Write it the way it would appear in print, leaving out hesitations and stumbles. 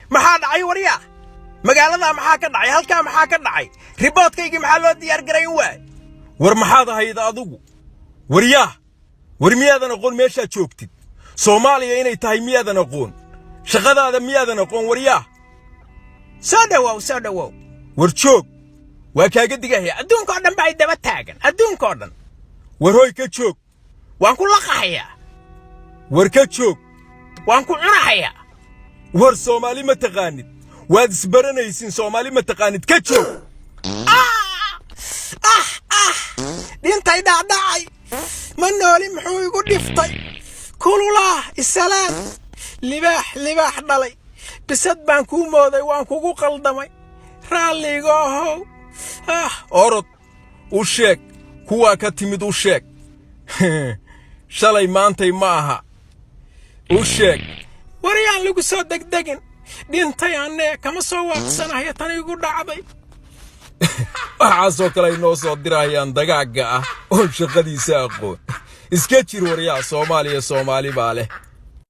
maxaa dhacay wariya magaalada maxaa ka dhacay halka maxaa ka dhacay riboodkayga maxaa loo diyaar garay waay war maxaad ahayd adigu wariya war miyaadan aqoon meesha joogtid Soomaaliya inay tahay miyaadan aqoon shaqadaada miyaadan aqoon wariya soo dhawow war joog waa kaaga digaya adduunka oo dhan baa daba taagan adduunka oo dhan war hoy ka joog waan ku laqahayaa war ka joog waan ku cunahayaa war Soomaali ma taqaanid waad isbaranaysin Soomaali ma taqaanid ka joog dhintay dhacay ma nooli muxuu igu dhiftay kululaa isalaam libaax dhalay bisad baan ku mooday waan kugu qaldamay raaliga ahow orod u sheeg kuwa ka timid u sheeg shalay maantay ma aha u sheeg wariyaan lagu soo degdegin dhintay anne kama soo waaqsanahay tan igu dhacday waxaasoo kale inoo soo dirayaan dagaaga ah oo shaqadiisa aqoon iska jir wariyaa Soomaaliya Soomaali baa leh